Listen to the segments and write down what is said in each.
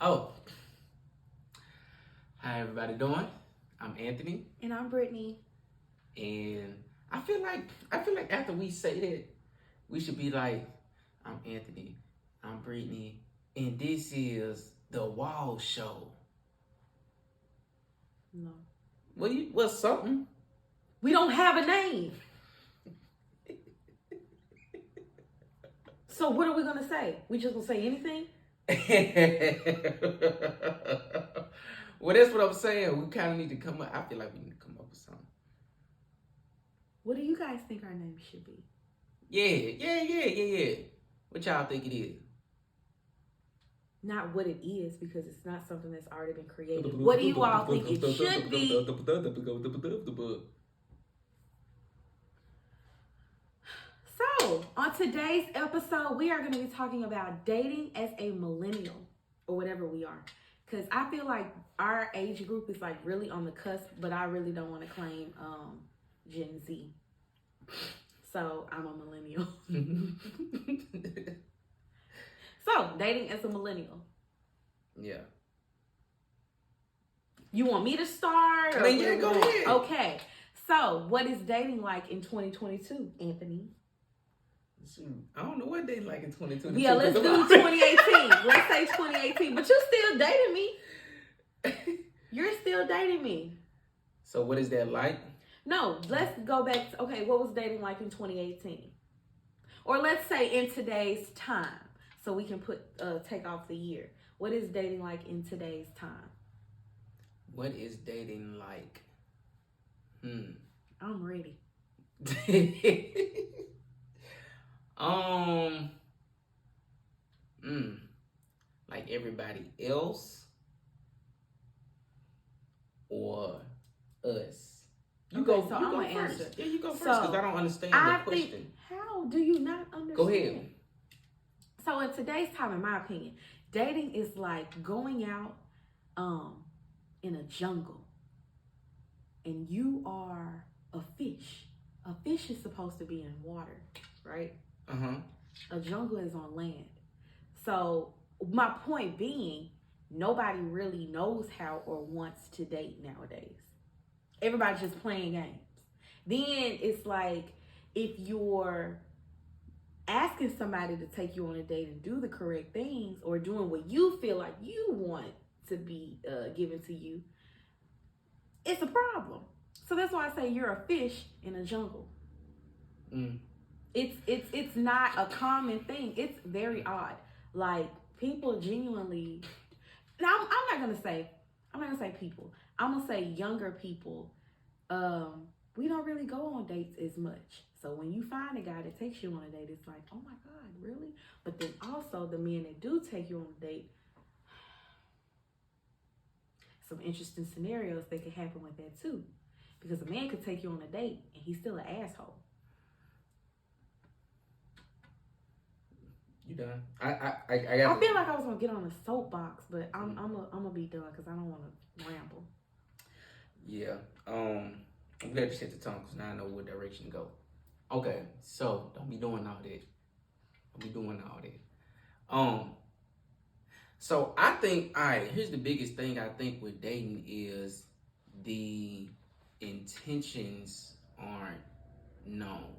Oh, how everybody doing? I'm Anthony, And I'm Brittany. and I feel like after we say that, we should be like, I'm Anthony, I'm Brittany, and this is the Wall Show. No. What's something? We don't have a name. So what are we gonna say? We just gonna say anything? Well, that's what I'm saying. We kind of need to come up. I feel like we need to come up with something. What do you guys think our name should be? Yeah. What y'all think it is? Not what it is, because it's not something that's already been created. What do you all think it should be? So, on today's episode, we are going to be talking about dating as a millennial, or whatever we are. Because I feel like our age group is like really on the cusp, but I really don't want to claim Gen Z. So, I'm a millennial. So, dating as a millennial. Yeah. You want me to start? I mean, yeah, go ahead. Okay. So, what is dating like in 2022, Anthony? I don't know what they like in 2022. Yeah, let's do 2018. Let's say 2018. But you're still dating me. You're still dating me. So what is that like? No, let's go back. Okay, what was dating like in 2018? Or let's say in today's time. So we can take off the year. What is dating like in today's time? What is dating like? I'm ready. Like everybody else or us? You go first. Answer. Yeah, you go first because I don't understand the question. How do you not understand? Go ahead. So in today's time, in my opinion, dating is like going out in a jungle and you are a fish. A fish is supposed to be in water, right? A jungle is on land. So my point being, nobody really knows how or wants to date nowadays. Everybody's just playing games. Then it's like, if you're asking somebody to take you on a date and do the correct things, or doing what you feel like you want to be given to you, it's a problem. So that's why I say you're a fish in a jungle. It's not a common thing. It's very odd. Like, people genuinely. Now I'm not gonna say people. I'm gonna say younger people. We don't really go on dates as much. So when you find a guy that takes you on a date, it's like, oh my God, really? But then also the men that do take you on a date, some interesting scenarios that could happen with that too. Because a man could take you on a date and he's still an asshole. You done? I feel like I was gonna get on a soapbox, but I'm gonna be done because I don't want to ramble. Yeah. I'm glad you set the tone because now I know what direction to go. Okay, so don't be doing all that. So I think, all right, here's the biggest thing I think with dating is the intentions aren't known.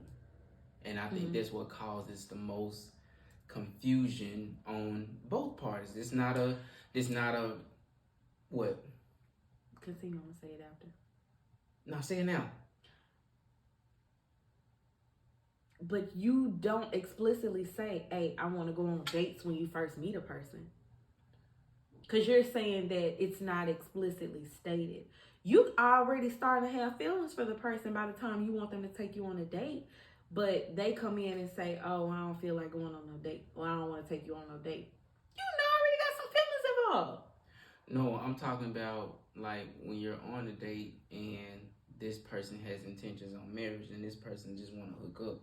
And I think that's what causes the most confusion on both parties. It's not a what? Continue, I'm gonna say it after. No, say it now. But you don't explicitly say, hey, I want to go on dates when you first meet a person. Because you're saying that it's not explicitly stated. You already starting to have feelings for the person by the time you want them to take you on a date. But they come in and say, oh, I don't feel like going on no date. Or I don't want to take you on no date. You already got some feelings involved. No, I'm talking about like when you're on a date and this person has intentions on marriage and this person just want to hook up.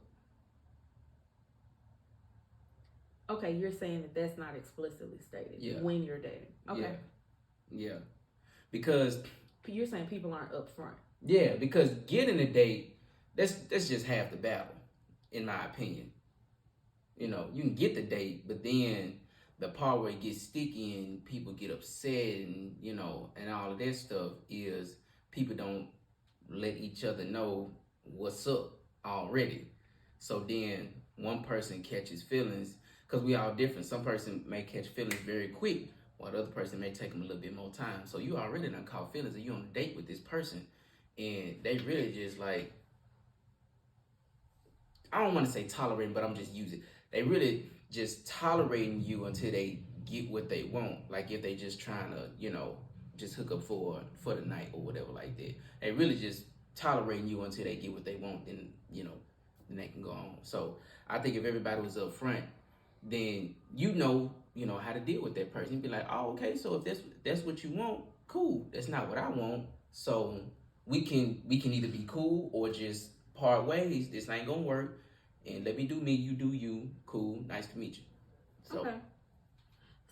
Okay, you're saying that that's not explicitly stated when you're dating. Okay. Yeah. Because you're saying people aren't upfront. Yeah, because getting a date, that's just half the battle, in my opinion. You know, you can get the date, but then the part where it gets sticky and people get upset and and all of that stuff is people don't let each other know what's up already. So then one person catches feelings because we all different. Some person may catch feelings very quick, while the other person may take them a little bit more time. So you already done caught feelings, and you on a date with this person, and they really just like, I don't want to say tolerating, but I'm just using. They really just tolerating you until they get what they want. Like if they just trying to, just hook up for the night or whatever like that. They really just tolerating you until they get what they want. Then then they can go on. So I think if everybody was up front, then how to deal with that person. You'd be like, oh, okay, so if that's what you want, cool. That's not what I want. So we can either be cool or just part ways. This ain't gonna work. And let me do me, you do you. Cool. Nice to meet you. So Okay.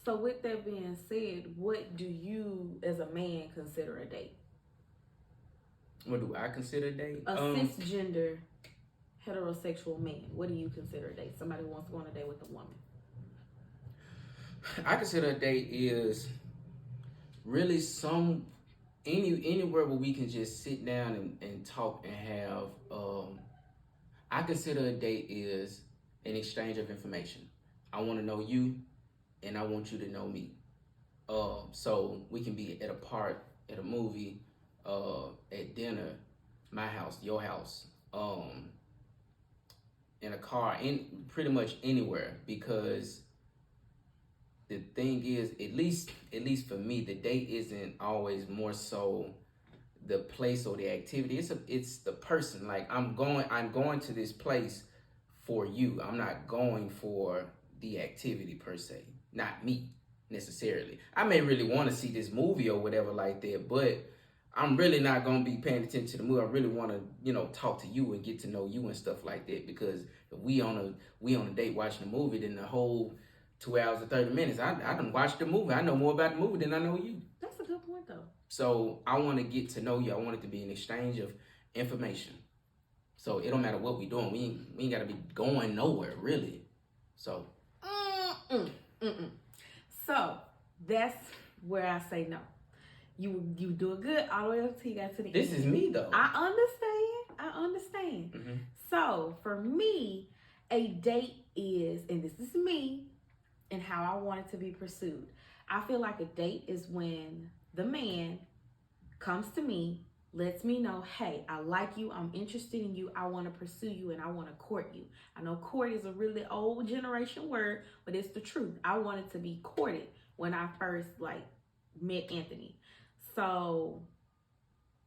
So with that being said, what do you as a man consider a date? what do I consider a date? A cisgender heterosexual man. What do you consider a date? Somebody who wants to go on a date with a woman. I consider a date is really anywhere where we can just sit down and talk and have I consider a date is an exchange of information. I want to know you and I want you to know me. So we can be at a park, at a movie, at dinner, my house, your house, in a car, in pretty much anywhere, because the thing is, at least for me, the date isn't always more so the place or the activity. It's the person. Like I'm going to this place for you. I'm not going for the activity per se. Not me necessarily. I may really want to see this movie or whatever like that, but I'm really not gonna be paying attention to the movie. I really want to, talk to you and get to know you and stuff like that. Because if we on a date watching a movie, then the whole 2 hours and 30 minutes, I done watched the movie. I know more about the movie than I know you. That's a good point, though. So I want to get to know you. I want it to be an exchange of information. So it don't matter what we doing. We ain't got to be going nowhere, really. So. So that's where I say no. You doing good all the way up till you got to the end. This is me, though. I understand. Mm-hmm. So for me, a date is, and this is me and how I want it to be pursued. I feel like a date is when the man comes to me, lets me know, hey, I like you, I'm interested in you, I want to pursue you, and I want to court you. I know court is a really old generation word, but it's the truth. I wanted to be courted when I first met Anthony. So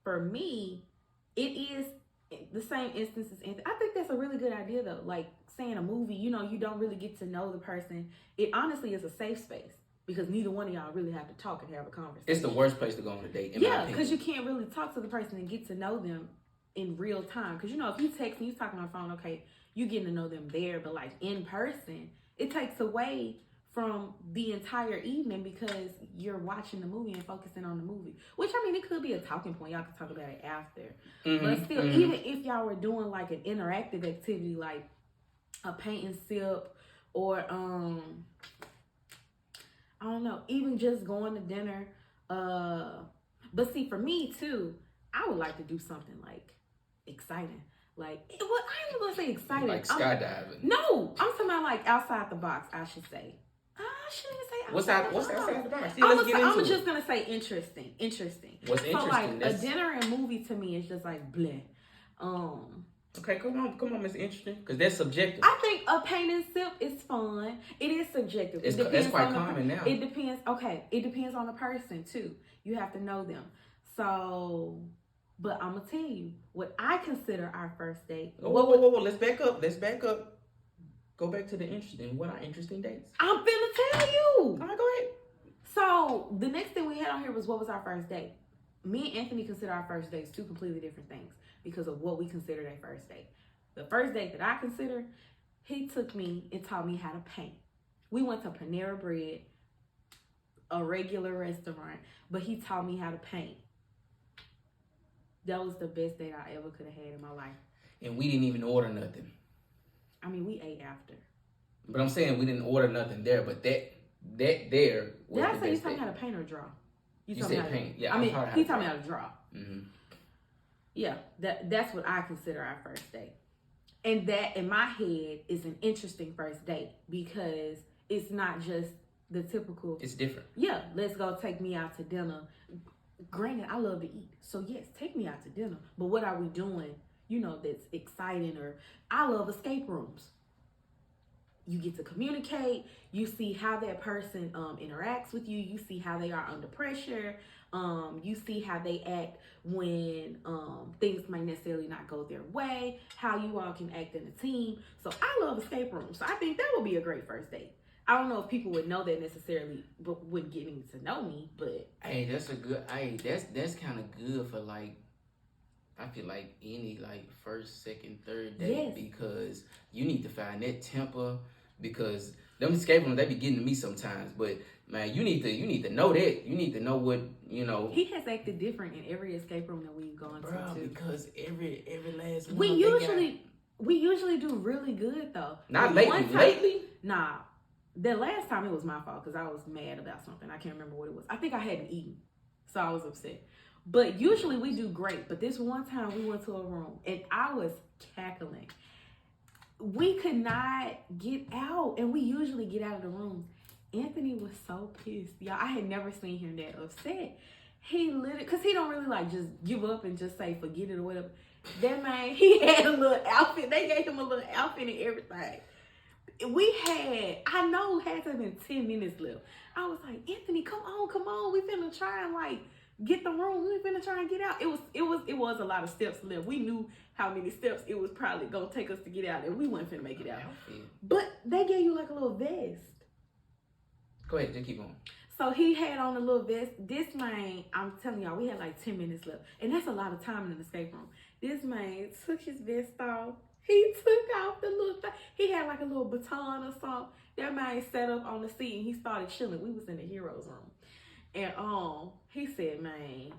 for me, it is the same instance as Anthony. I think that's a really good idea though. Like saying a movie, you don't really get to know the person. It honestly is a safe space because neither one of y'all really have to talk and have a conversation. It's the worst place to go on a date, in my opinion. Because you can't really talk to the person and get to know them in real time. Because if you text and you talking on the phone, okay, you getting to know them there, but in person, it takes away from the entire evening because you're watching the movie and focusing on the movie. Which, it could be a talking point. Y'all can talk about it after. Mm-hmm, but still, even if y'all were doing an interactive activity like a paint and sip or, I don't know, even just going to dinner. But see, for me too, I would like to do something exciting. I ain't even gonna say exciting. Like skydiving. No, I'm talking about outside the box, I should say. I shouldn't even say what's outside the box? See, I'm just gonna say interesting. What's interesting? So a dinner and movie to me is just bleh. Okay, come on, Miss Interesting, because that's subjective. I think a paint and sip is fun. It is subjective. It's quite common now. It depends. Okay, it depends on the person too. You have to know them. So, but I'm gonna tell you what I consider our first date. Whoa. Let's back up. Go back to the interesting. What are interesting dates? I'm finna tell you. All right, go ahead. So the next thing we had on here was what was our first date. Me and Anthony consider our first dates two completely different things because of what we considered a first date. The first date that I consider, he took me and taught me how to paint. We went to Panera Bread, a regular restaurant, but he taught me how to paint. That was the best date I ever could have had in my life. And we didn't even order nothing. We ate after. But I'm saying we didn't order nothing there, but that that there was Did I the say you best taught me day. how to paint or draw? You said paint. Yeah, I mean, taught her how he to taught me draw. how to draw. Mm-hmm. Yeah, that's what I consider our first date. And that in my head is an interesting first date because it's not just the typical. It's different. Yeah, let's go take me out to dinner. Granted, I love to eat, so yes, take me out to dinner. But what are we doing? You know, that's exciting. Or I love escape rooms. You get to communicate. You see how that person interacts with you. You see how they are under pressure. You see how they act when things might necessarily not go their way. How you all can act in a team. So I love escape rooms. So I think that would be a great first date. I don't know if people would know that necessarily, but when getting to know me. But hey, that's a good. Hey, that's kind of good for like. I feel like any like first, second, third date because you need to find that temper because them escape rooms they be getting to me sometimes. But man, you need to know that. You need to know what you know. He has acted different in every escape room that we've gone to. Because every last one. We usually do really good though. Not lately. Lately, nah. The last time it was my fault because I was mad about something. I can't remember what it was. I think I hadn't eaten, so I was upset. But usually we do great. But this one time we went to a room and I was cackling. We could not get out, and we usually get out of the rooms. Anthony was so pissed, y'all. I had never seen him that upset. He literally, cause he don't really like just give up and just say forget it or whatever. That man, he had a little outfit. They gave him a little outfit and everything. I know had to have been 10 minutes left. I was like, Anthony, come on. We finna try and like get the room. We finna try and get out. It was a lot of steps left. We knew how many steps it was probably gonna take us to get out, and we wasn't finna make it out. But they gave you like a little vest. Go ahead, just keep going. So he had on a little vest. This man, I'm telling y'all, we had like 10 minutes left. And that's a lot of time in the escape room. This man took his vest off. He took off the little thing. He had like a little baton or something. That man sat up on the seat and he started chilling. We was in the heroes room. And he said, man,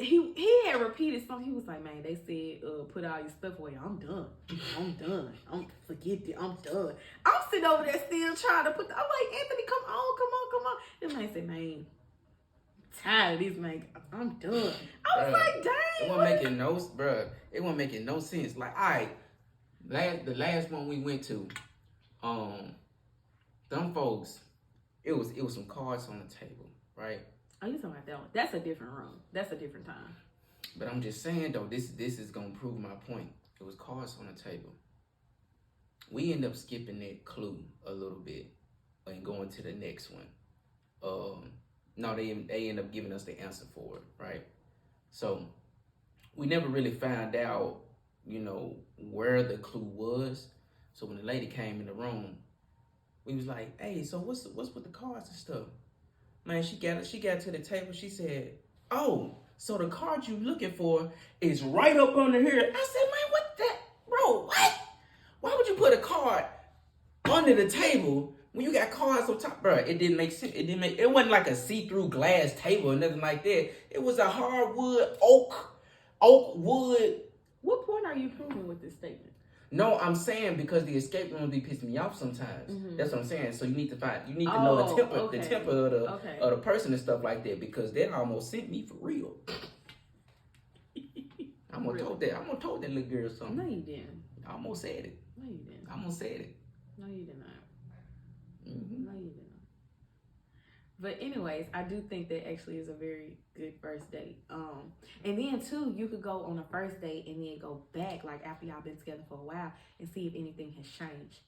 he had repeated something. He was like, man, they said, put all your stuff away. I'm done. Forget it. I'm done. I'm sitting over there still trying to I'm like, Anthony, come on. This man said, man, I'm tired of this, man. I'm done. I was like, dang. It wasn't making no sense. Like, all right, the last one we went to, them folks, it was some cards on the table, right? Oh, you talking about that one? That's a different room. That's a different time. But I'm just saying though, this is gonna prove my point. It was cards on the table. We end up skipping that clue a little bit and going to the next one. No, they end up giving us the answer for it, right? So we never really found out, you know, where the clue was. So when the lady came in the room, we was like, hey, so what's with the cards and stuff? Man, she got to the table. She said, oh, so the card you looking for is right up under here. I said, man, what that? Bro, what? Why would you put a card under the table when you got cards on top? Bro, it didn't make sense. It wasn't like a see-through glass table or nothing like that. It was a hardwood, oak wood. What point are you proving with this statement? No, I'm saying because the escape room be pissing me off sometimes. Mm-hmm. That's what I'm saying. So you need to know the temper of the person and stuff like that because that almost sent me for real. I'm gonna told that little girl something. No, you didn't. I almost said it. No, you didn't. I almost said it. No, you did not. Mm-hmm. No, you did not. But anyways, I do think that actually is a very good first date. And then too, you could go on a first date and then go back like after y'all been together for a while and see if anything has changed.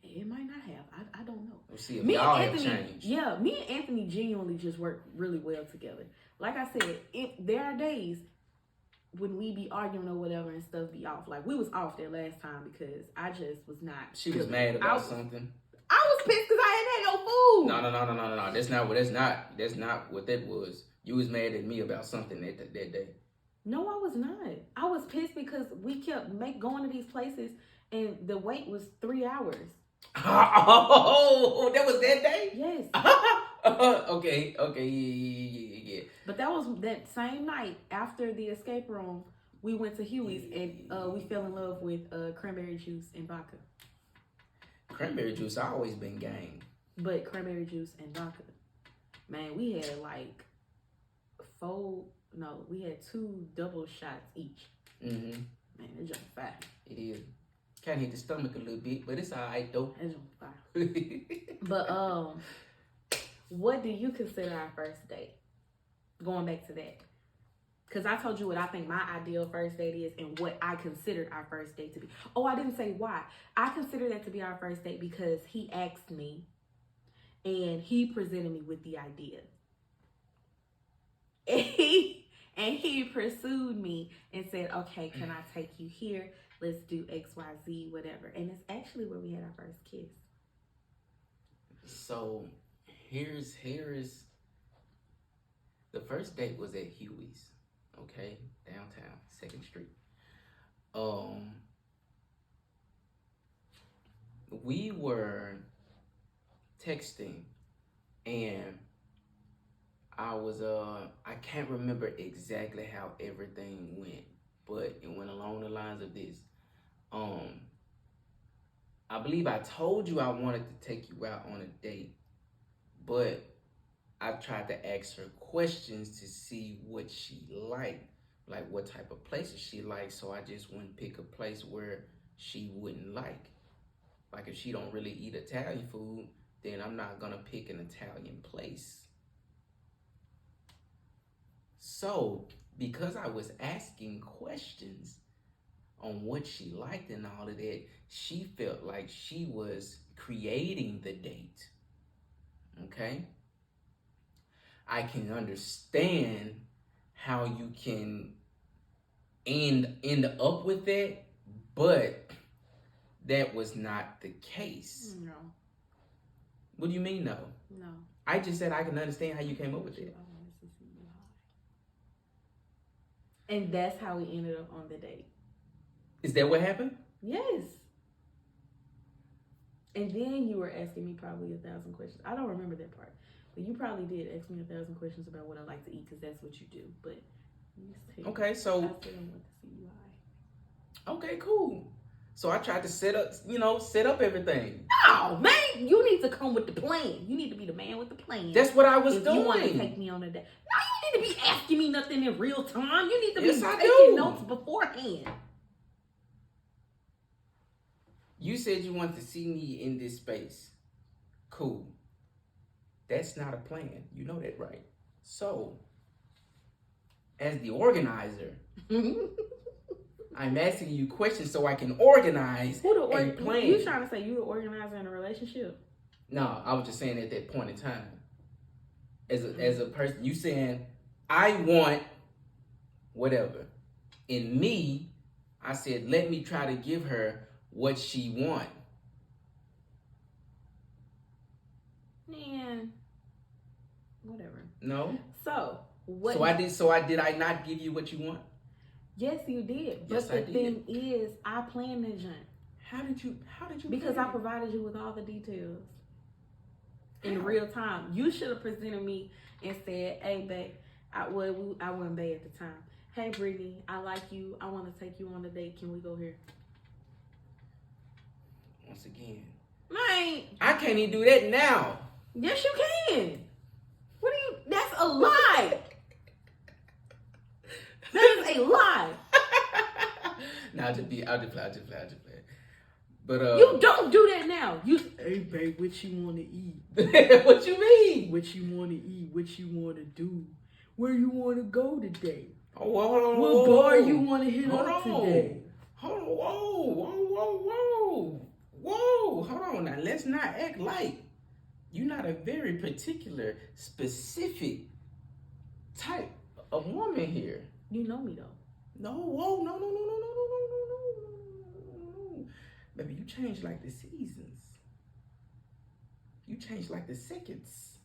It might not have. I don't know. We'll see if y'all have changed. Yeah, me and Anthony genuinely just work really well together. Like I said, there are days when we be arguing or whatever and stuff be off. Like we was off there last time because I just was not. She was mad about something. I was pissed because I ain't had no food. No. That's not what that was. You was mad at me about something that day. No, I was not. I was pissed because we kept going to these places and the wait was 3 hours. Oh, that was that day? Yes. Okay, yeah. But that was that same night after the escape room. We went to Huey's and we fell in love with cranberry juice and vodka. Cranberry juice, I always been gang. but cranberry juice and vodka. Man, we had like we had 2 double shots each. Mm-hmm. Man, it's just fire. It is. Kind of hit the stomach a little bit, but it's all right though. It's just fire. But what do you consider our first date? Going back to that. Because I told you what I think my ideal first date is and what I considered our first date to be. Oh, I didn't say why. I consider that to be our first date because he asked me and he presented me with the idea. And he pursued me and said, okay, can I take you here? Let's do X, Y, Z, whatever. And it's actually where we had our first kiss. So here's the first date was at Huey's, okay, downtown, 2nd Street. We were texting and I can't remember exactly how everything went, but it went along the lines of this. I believe I told you I wanted to take you out on a date, but I tried to ask her questions to see what she liked, like what type of places she liked, so I just wouldn't pick a place where she wouldn't like. Like if she don't really eat Italian food, then I'm not gonna pick an Italian place. So, because I was asking questions on what she liked and all of that, she felt like she was creating the date. Okay? I can understand how you can end up with that, but that was not the case. No. What do you mean, no? No. I just said I can understand how you came up with it. And that's how we ended up on the date. Is that what happened? Yes. And then you were asking me probably 1,000 questions. I don't remember that part. But you probably did ask me 1,000 questions about what I like to eat because that's what you do. But okay, so I still want to see you high. Okay, cool. So I tried to set up everything. Oh man, you need to come with the plan. You need to be the man with the plan. That's what I was if doing. You want to take me on a date? No, you need to be asking me nothing in real time. You need to be I taking do. notes beforehand. You said you wanted to see me in this space. Cool. That's not a plan. You know that, right? So, as the organizer, I'm asking you questions so I can organize and plan. You trying to say you the organizer in a relationship? No, I was just saying at that point in time. As a person, you saying, I want whatever. In me, I said, let me try to give her what she want. Man, whatever. No? So, what? So I did I not give you what you want? Yes, you did. But Yes, the thing is, I planned the joint. How did you Because I provided you with all the details in real time. You should have presented me and said, hey, babe, I wasn't babe at the time. Hey, Brittany, I like you. I want to take you on a date. Can we go here? Once again. Man. I can't even do that now. Yes, you can. That's a lie. That is a lie. No, I'll just play. But you don't do that now. You hey babe, what you want to eat? What you mean? What you want to eat? What you want to do? Where you want to go today? Oh, hold on. What bar you want to hit up today? Hold on, whoa. Hold on now. Let's not act like you're not a very particular, specific type of woman here. You know me though. No. Baby, you change like the seasons. You change like the seconds.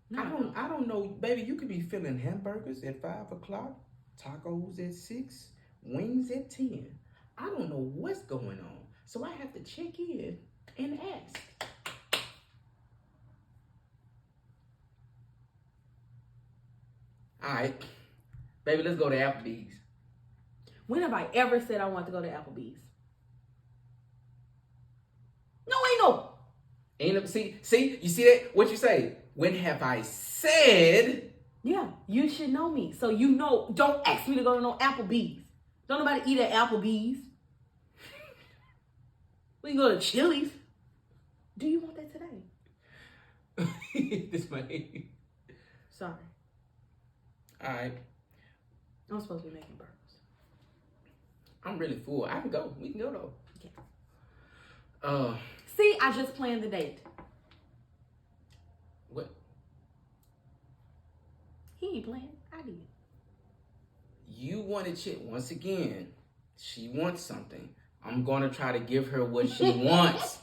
No. I don't know, baby. You could be feeling hamburgers at 5 o'clock, tacos at 6, wings at 10. I don't know what's going on. So I have to check in and ask. All right. Baby, let's go to Applebee's. When have I ever said I want to go to Applebee's? No, ain't no. See, you see that? What you say? When have I said? Yeah, you should know me. So you know, don't ask me to go to no Applebee's. Don't nobody eat at Applebee's. We can go to Chili's. Do you want that today? This money. Sorry. All right. I'm supposed to be making burgers. I'm really full. I can go. We can go though. Okay. See, I just planned the date. What? He ain't playing. I did. You wanted shit once again. She wants something. I'm gonna try to give her what she wants.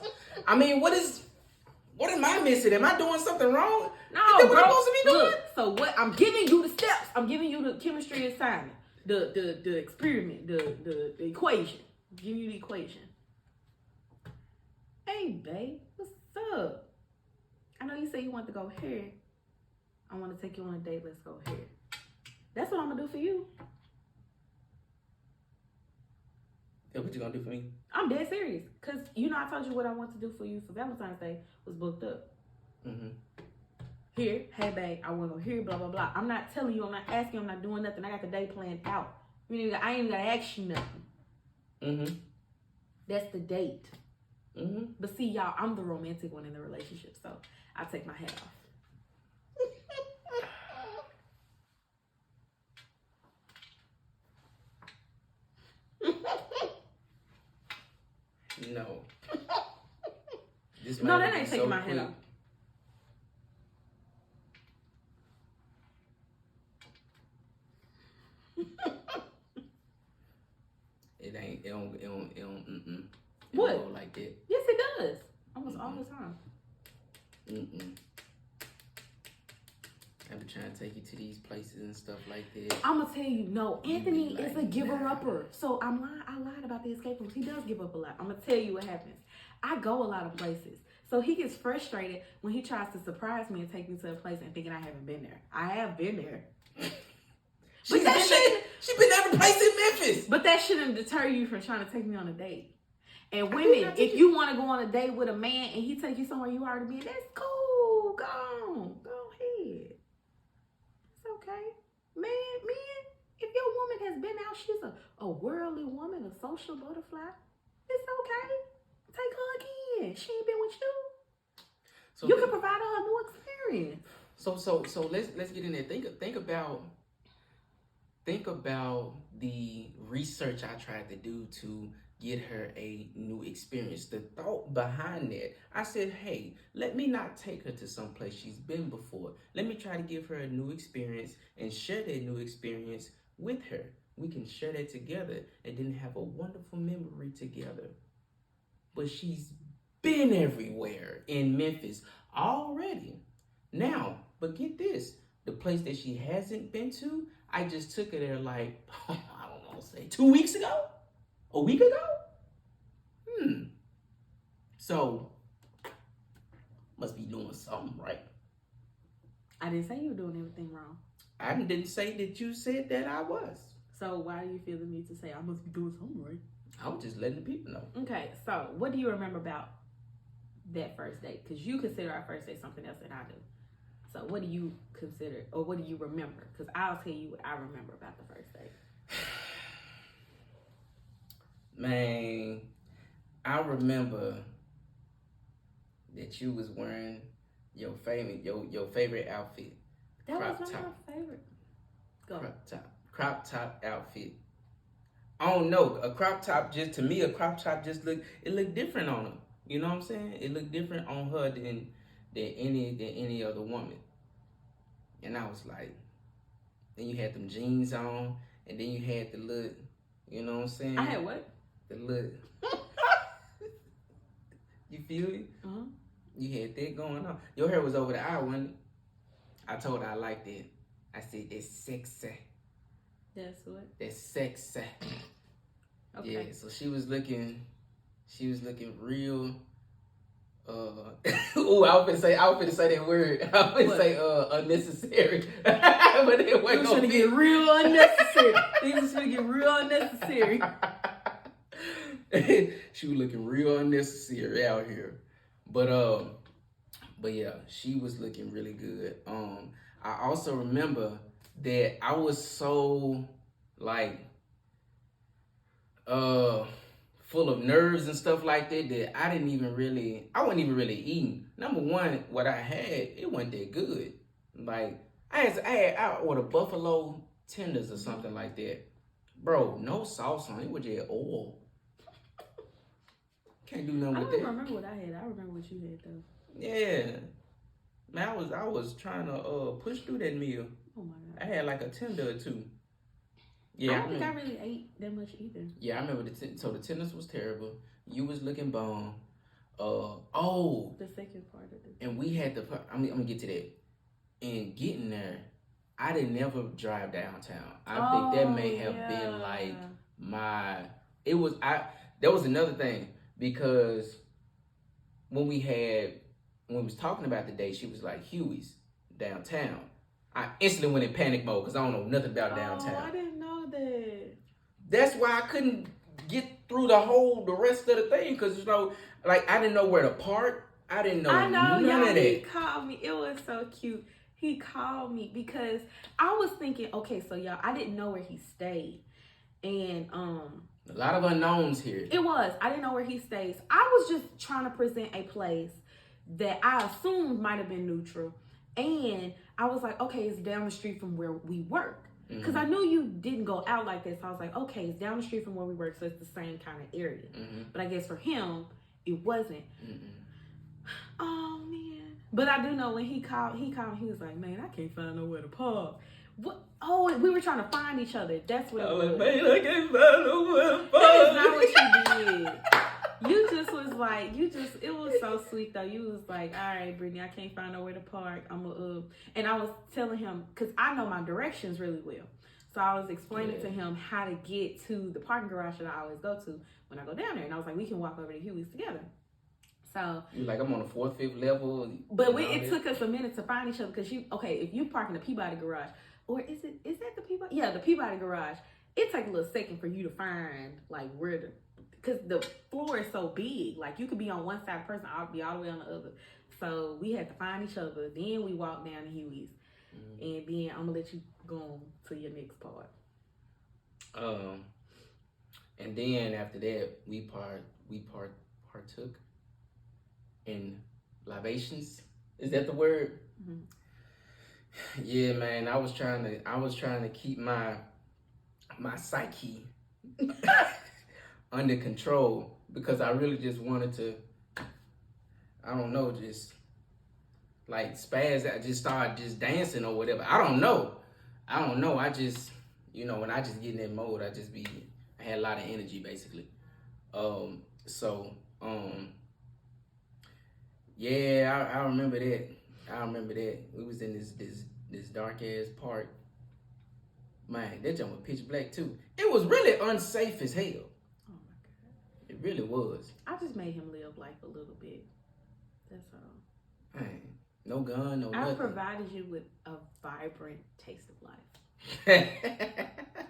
I mean, what am I missing? Am I doing something wrong? No, Is that bro. what I'm supposed to be doing? Look, so what? I'm giving you the steps. I'm giving you the chemistry assignment, the experiment, the equation. I'm giving you the equation. Hey, babe, what's up? I know you say you want to go here. I want to take you on a date. Let's go here. That's what I'm gonna do for you. Yeah, what you gonna do for me? I'm dead serious. Cause you know I told you what I want to do for you for Valentine's Day was booked up. Mm-hmm. Here, hey babe, I want to go here, blah blah blah. I'm not telling you, I'm not asking you, I'm not doing nothing. I got the day planned out. I ain't even gotta ask you nothing. Mm-hmm. That's the date. Mm-hmm. But see, y'all, I'm the romantic one in the relationship, so I take my hat off. No. This No, might that be ain't so taking my head quick. off. It What? don't go like that. Yes, it does. Almost all the time. I've been trying to take you to these places and stuff like that. I'm gonna tell you, no, Anthony be is a like, giver-upper. So I lied about the escape rooms. He does give up a lot. I'm gonna tell you what happens. I go a lot of places. So he gets frustrated when he tries to surprise me and take me to a place and thinking I haven't been there. I have been there. She's been every place in Memphis. But that shouldn't deter you from trying to take me on a date. And women, if you want to go on a date with a man and he take you somewhere you already been, that's cool. Go on. Go ahead. It's okay. Man, if your woman has been out, she's a worldly woman, a social butterfly, it's okay. Take her again. She ain't been with you. So You can provide her a new experience. So let's get in there. Think about the research I tried to do to get her a new experience. The thought behind that, I said, hey, let me not take her to some place she's been before. Let me try to give her a new experience and share that new experience with her. We can share that together and then have a wonderful memory together. But she's been everywhere in Memphis already. Now, but get this, the place that she hasn't been to, I just took her there like, I don't know, say 2 weeks ago? A week ago? So, must be doing something right. I didn't say you were doing everything wrong. I didn't say that you said that I was. So why do you feel the need to say I must be doing something right? I was just letting the people know. Okay, so what do you remember about that first date? Because you consider our first date something else than I do. So what do you consider, or what do you remember? Because I'll tell you what I remember about the first date. Man, I remember that you was wearing your favorite outfit. That Crop was not top. my favorite. Go. Crop top outfit. I don't know. A crop top just looked different on her. You know what I'm saying? It looked different on her than any other woman. And I was like, then you had them jeans on, and then you had the look, you know what I'm saying? I had what? The look. You feel it? Uh-huh. You had that going on. Your hair was over the eye, wasn't it? I told her I liked it. I said, it's sexy. That's what? That's sexy. Okay. Yeah, so she was looking real, ooh, I was finna say that word. I was finna say, unnecessary. But it wasn't gonna get real unnecessary. Things was gonna get real unnecessary. She was looking real unnecessary out here. But, But yeah, she was looking really good. I also remember that I was so like uh full of nerves and stuff like that that I wasn't even really eating. Number one, what I had, it wasn't that good. Like I ordered buffalo tenders or something like that. Bro, no sauce on it. It was just oil. Can't do nothing I with don't that. remember what I had. I remember what you had though. Yeah. Man, I was trying to push through that meal. Oh my I god. had like a tender or two. I Yeah, I don't think I remember. really ate that much either. Yeah, I remember so the tenders was terrible. You was looking bomb. Oh, The second part of it. and we had to. I'm gonna get to that. And getting there, I didn't never drive downtown. I think that may have been like my. It was I. That was another thing because when we was talking about the day, she was like Huey's downtown. I instantly went in panic mode because I don't know nothing about Oh, downtown. I didn't know that. That's why I couldn't get through the rest of the thing because like I didn't know where to park. I didn't know I know, none y'all. of He that. called me. It was so cute. He called me because I was thinking, okay, so y'all, I didn't know where he stayed, and A lot of unknowns here. I didn't know where he stays. I was just trying to present a place that I assumed might have been neutral, and I was like, okay, it's down the street from where we work. Because I knew you didn't go out like this. So I was like, okay, it's down the street from where we work, so it's the same kind of area. But I guess for him, it wasn't. Oh, man. But I do know when he called me, he was like, man, I can't find nowhere to park. What? Oh, we were trying to find each other. That's what it was. Man, I can't find nowhere to park. That is not what you did. You just was like, it was so sweet though. You was like, all right, Brittany, I can't find nowhere to park. And I was telling him, because I know my directions really well. So I was explaining to him how to get to the parking garage that I always go to when I go down there. And I was like, we can walk over to Huey's together. So you like I'm on the 4th, 5th level. But it took us a minute to find each other because if you park in the Peabody garage, or is that the Peabody? Yeah, the Peabody garage. It takes a little second for you to find like where because the floor is so big. Like you could be on one side of the person, I'll be all the way on the other. So we had to find each other. Then we walked down to Huey's, and then I'm gonna let you go on to your next part. And then after that, we partook in libations. Is that the word? Yeah, man. I was trying to keep my psyche under control because I really just wanted to. I don't know, just like spaz. I just started just dancing or whatever. I don't know. I just, when I just get in that mode, I had a lot of energy basically. Yeah, I remember that. We was in this dark ass park. Man, that jump was pitch black too. It was really unsafe as hell. Oh my god. It really was. I just made him live life a little bit. That's all. Man, no gun, no I nothing. provided you with a vibrant taste of life.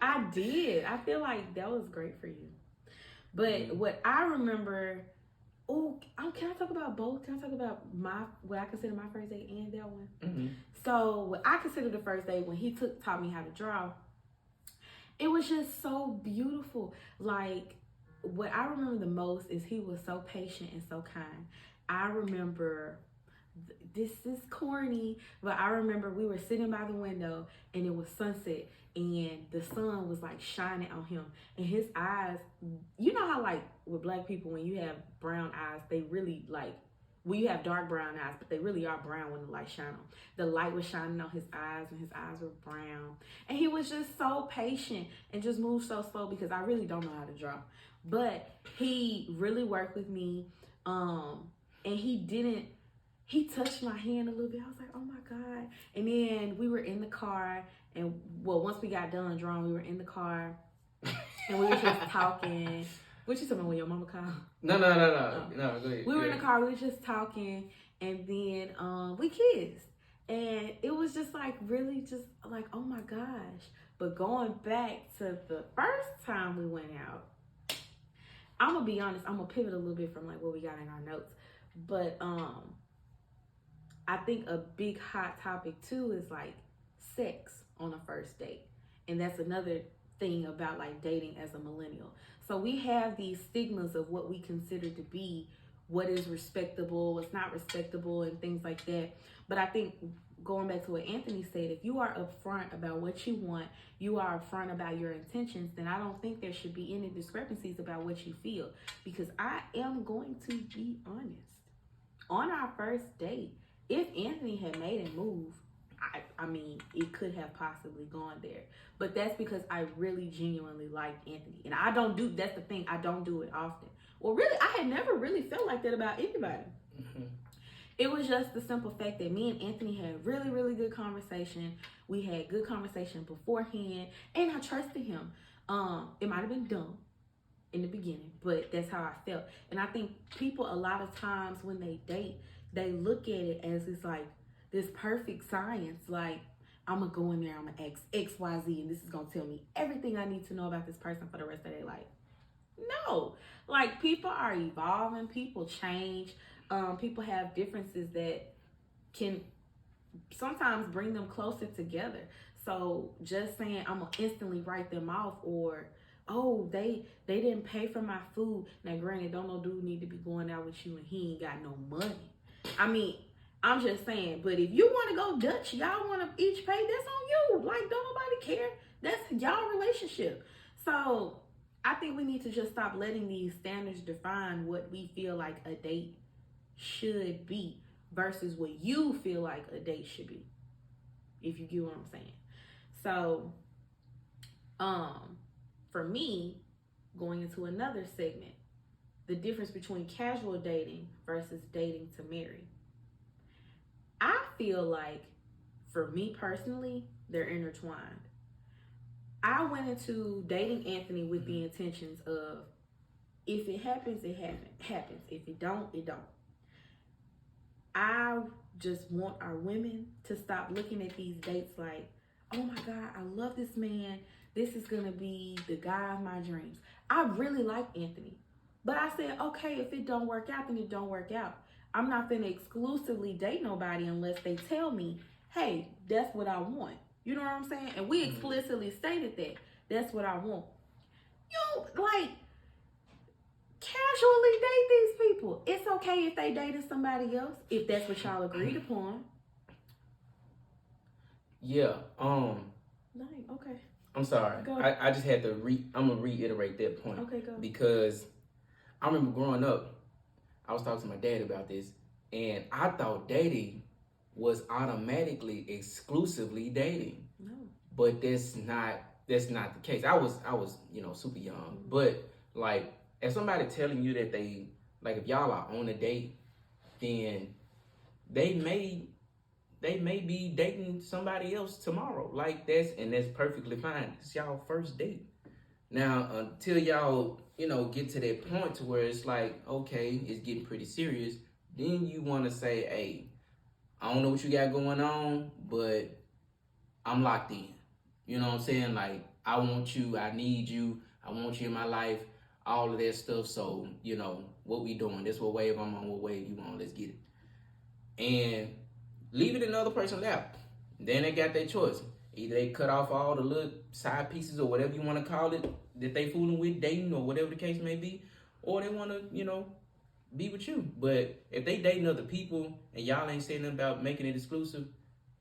I did. I feel like that was great for you. But what I remember, can I talk about both? Can I talk about what I consider my first date and that one? So what I consider the first date when he taught me how to draw, it was just so beautiful. Like what I remember the most is he was so patient and so kind. I remember, this is corny, but I remember we were sitting by the window and it was sunset and the sun was like shining on him and his eyes, you know how like with black people when you have brown eyes, they really like, well, you have dark brown eyes, but they really are brown when the light shine on. The light was shining on his eyes and his eyes were brown. And he was just so patient and just moved so slow because I really don't know how to draw. But he really worked with me. And he touched my hand a little bit. I was like, oh my God. And then we were in the car and once we got done drawing, we were in the car and we were just talking. What you talking about when your mama called? No, go ahead. We were in the car, we were just talking, and then we kissed. And it was just like really just like, oh my gosh. But going back to the first time we went out, I'm gonna be honest, I'm gonna pivot a little bit from like what we got in our notes. But I think a big hot topic too is like sex on a first date. And that's another thing about like dating as a millennial. So we have these stigmas of what we consider to be what is respectable, what's not respectable, and things like that. But I think going back to what Anthony said, if you are upfront about what you want, you are upfront about your intentions, then I don't think there should be any discrepancies about what you feel. Because I am going to be honest. On our first date, if Anthony had made a move, I mean, it could have possibly gone there. But that's because I really genuinely like Anthony. And I don't do, that's the thing, I don't do it often. Well, really, I had never really felt like that about anybody. Mm-hmm. It was just the simple fact that me and Anthony had really, really good conversation. We had good conversation beforehand, and I trusted him. It might have been dumb in the beginning, but that's how I felt. And I think people a lot of times when they date, they look at it as it's like this perfect science. Like, I'm gonna go in there, I'm gonna ask XYZ, and this is gonna tell me everything I need to know about this person for the rest of their life. No, like, people are evolving, people change, people have differences that can sometimes bring them closer together. So just saying I'm gonna instantly write them off, or oh, they didn't pay for my food. Now granted, don't no dude need to be going out with you and he ain't got no money. I mean, I'm just saying, but if you want to go Dutch, y'all want to each pay, that's on you. Like, don't nobody care. That's y'all relationship. So I think we need to just stop letting these standards define what we feel like a date should be versus what you feel like a date should be. If you get what I'm saying. So, for me, going into another segment, the difference between casual dating versus dating to marry. I feel like, for me personally, they're intertwined. I went into dating Anthony with the intentions of, if it happens, it happens. If it don't, it don't. I just want our women to stop looking at these dates like, oh my God, I love this man. This is going to be the guy of my dreams. I really like Anthony. But I said, okay, if it don't work out, then it don't work out. I'm not going to exclusively date nobody unless they tell me, hey, that's what I want. You know what I'm saying? And we explicitly stated that. That's what I want. You like, casually date these people. It's okay if they dated somebody else, if that's what y'all agreed upon. Yeah. Okay. I'm sorry. I just had to I'm gonna reiterate that point. Okay, go. Because I remember growing up, I was talking to my dad about this, and I thought dating was automatically exclusively dating. No. But that's not the case. I was super young. Mm-hmm. But like, if somebody telling you that they, like, if y'all are on a date, then they may be dating somebody else tomorrow. Like, that's perfectly fine. It's y'all first date. Now, until y'all, get to that point to where it's like, okay, it's getting pretty serious, then you want to say, hey, I don't know what you got going on, but I'm locked in. You know what I'm saying? Like, I want you, I need you, I want you in my life, all of that stuff. So, what we doing? This what wave I'm on, what wave you on, let's get it. And leave it in the other person's lap. Then they got their choice. Either they cut off all the little side pieces or whatever you want to call it that they fooling with, dating, or whatever the case may be, or they want to, be with you. But if they dating other people and y'all ain't saying nothing about making it exclusive,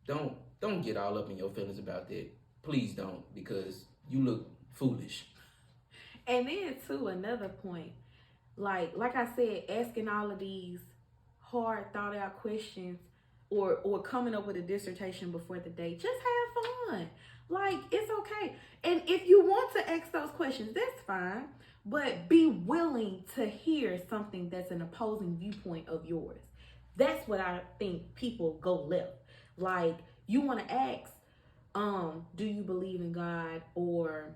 don't get all up in your feelings about that. Please don't, because you look foolish. And then too, another point, like I said, asking all of these hard thought out questions or coming up with a dissertation before the date, just have fun. Like, it's okay. And if you want to ask those questions, that's fine. But be willing to hear something that's an opposing viewpoint of yours. That's what I think people go left. Like, you want to ask, do you believe in God? Or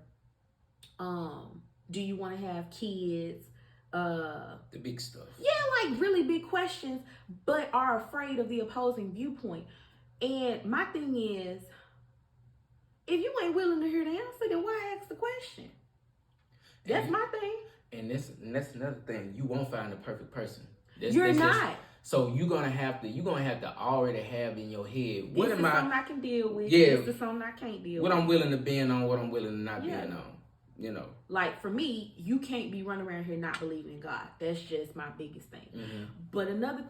do you want to have kids? The big stuff. Yeah, like really big questions, but are afraid of the opposing viewpoint. And my thing is, if you ain't willing to hear the answer, then why ask the question? That's my thing. And that's another thing. You won't find the perfect person. You're not. So you're gonna have to already have in your head what This am is I something I can deal with. yeah This is something I can't deal what with. I'm willing to bend on, what I'm willing to not Yeah. bend on. You know. Like for me, you can't be running around here not believing in God. That's just my biggest thing. Mm-hmm. But another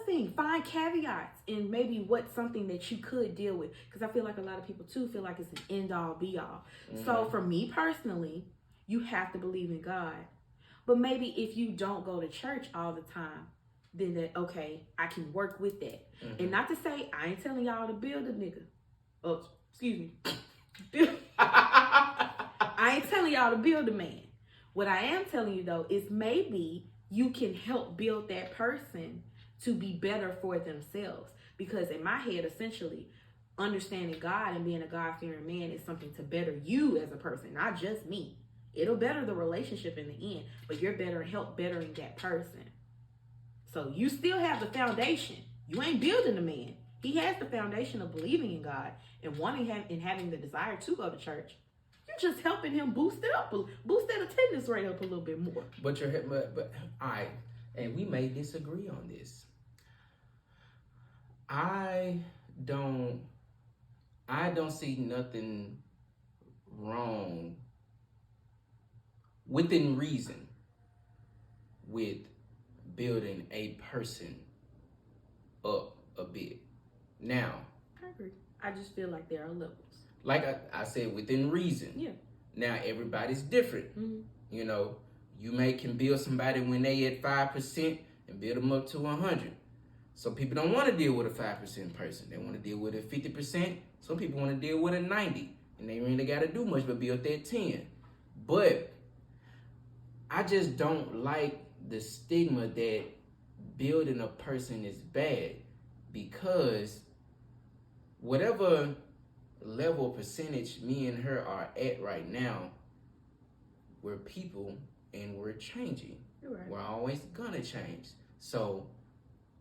thing, find caveats in maybe what's something that you could deal with. Because I feel like a lot of people too feel like it's an end all be all. Mm-hmm. So for me personally, you have to believe in God. But maybe if you don't go to church all the time, then that okay, I can work with that. Mm-hmm. And not to say I ain't telling y'all to build a nigga. Oh, excuse me. I ain't telling y'all to build a man. What I am telling you though is maybe you can help build that person to be better for themselves. Because in my head, essentially, understanding God and being a God-fearing man is something to better you as a person, not just me. It'll better the relationship in the end, but you're better help bettering that person. So you still have the foundation. You ain't building a man. He has the foundation of believing in God and wanting him and having the desire to go to church. You're just helping him boost that attendance rate up a little bit more. But all right, and we may disagree on this. I don't see nothing wrong within reason with building a person up a bit. Now, I agree. I just feel like there are levels. Like I said, within reason. Yeah. Now everybody's different. Mm-hmm. You know, you can build somebody when they at 5% and build them up to 100. Some people don't want to deal with a 5% person. They want to deal with a 50%. Some people want to deal with a 90, and they really got to do much but build that 10. But I just don't like the stigma that building a person is bad, because whatever level percentage me and her are at right now, we're people and we're changing. You're right. We're always gonna change. So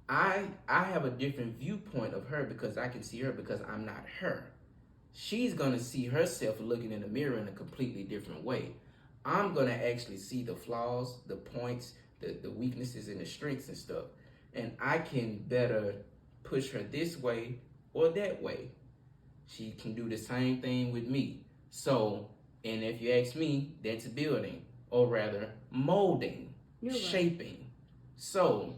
I have a different viewpoint of her because I can see her because I'm not her. She's gonna see herself looking in the mirror in a completely different way. I'm gonna actually see the flaws, the points, the weaknesses and the strengths and stuff. And I can better push her this way or that way. She can do the same thing with me. So, and if you ask me, that's building, or rather molding, shaping. Right. So,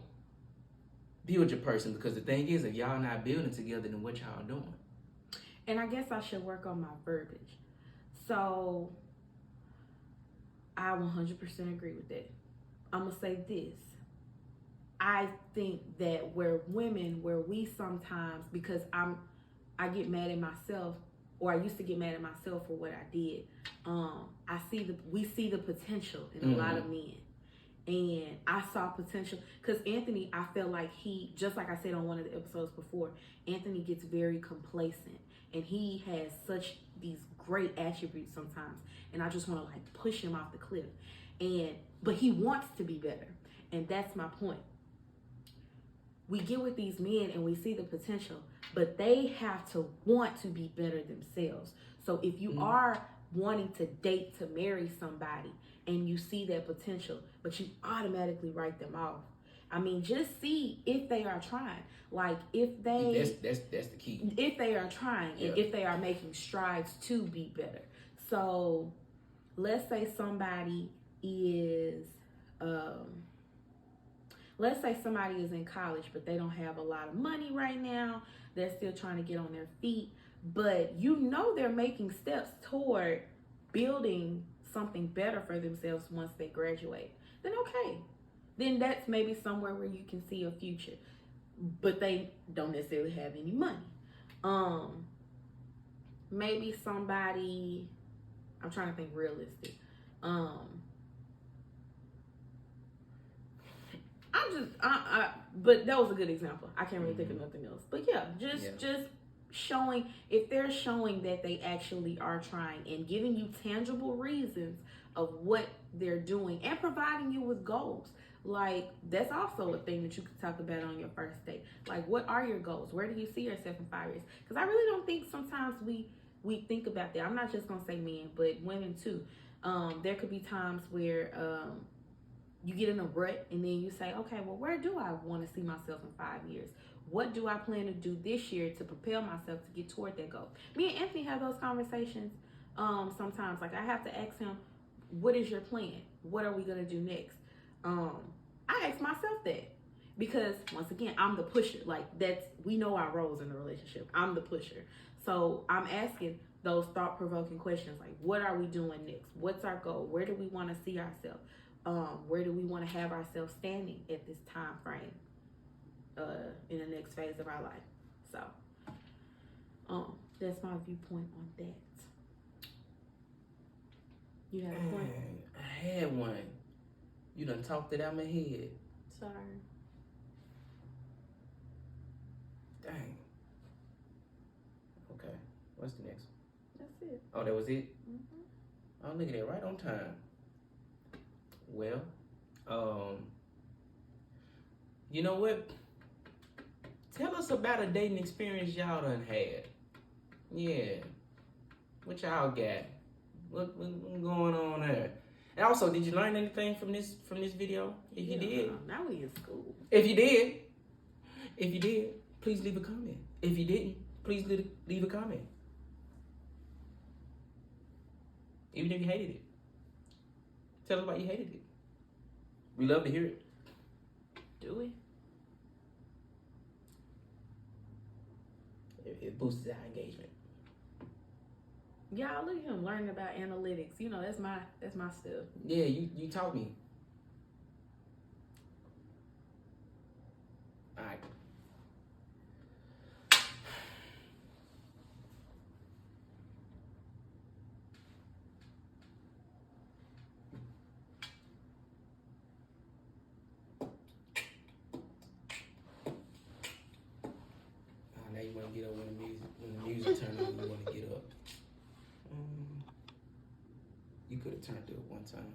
build your person, because the thing is, if y'all not building together, then what y'all doing? And I guess I should work on my verbiage. So, I 100% agree with that. I'm going to say this. I think that where we sometimes, because I get mad at myself, or I used to get mad at myself for what I did. We see the potential in a lot of men. And I saw potential, because Anthony, I felt like he, just like I said on one of the episodes before, Anthony gets very complacent, and he has such these great attributes sometimes, and I just want to like push him off the cliff. But he wants to be better, and that's my point. We get with these men and we see the potential, but they have to want to be better themselves. So if you are wanting to date to marry somebody and you see that potential, but you automatically write them off, I mean, just see if they are trying. Like if they that's the key. If they are trying, and if they are making strides to be better. So let's say somebody is in college, but they don't have a lot of money right now. They're still trying to get on their feet, but you know they're making steps toward building something better for themselves once they graduate. Then okay. Then that's maybe somewhere where you can see a future. But they don't necessarily have any money. Maybe somebody, I'm trying to think realistic. But that was a good example. I can't really think of nothing else. But yeah, just showing, if they're showing that they actually are trying and giving you tangible reasons of what they're doing and providing you with goals. Like, that's also a thing that you could talk about on your first date. Like, what are your goals? Where do you see yourself in 5 years? Because I really don't think sometimes we think about that. I'm not just going to say men, but women too. There could be times where you get in a rut, and then you say, okay, well, where do I want to see myself in 5 years? What do I plan to do this year to propel myself to get toward that goal? Me and Anthony have those conversations sometimes. Like, I have to ask him, what is your plan? What are we going to do next? I ask myself that because, once again, I'm the pusher. Like, we know our roles in the relationship. I'm the pusher. So I'm asking those thought-provoking questions like, what are we doing next? What's our goal? Where do we want to see ourselves? Where do we want to have ourselves standing at this time frame in the next phase of our life? So that's my viewpoint on that. You have a point? I had one. You done talked it out my head. Sorry. Dang. Okay. What's the next one? That's it. Oh, that was it? Mm-hmm. Oh, look at that. Right on time. Well, you know what? Tell us about a dating experience y'all done had. Yeah. What y'all got? What's going on there? And also, did you learn anything from this video? If you did, now we in school. If you did, please leave a comment. If you didn't, please leave a comment. Even if you hated it, tell us why you hated it. We love to hear it. Do we? It boosts our engagement. Yeah, look at him learning about analytics. You know, that's my stuff. Yeah, you taught me. All right. Now you want to get up when the music turns on. You want to get up. You could have turned it up one time.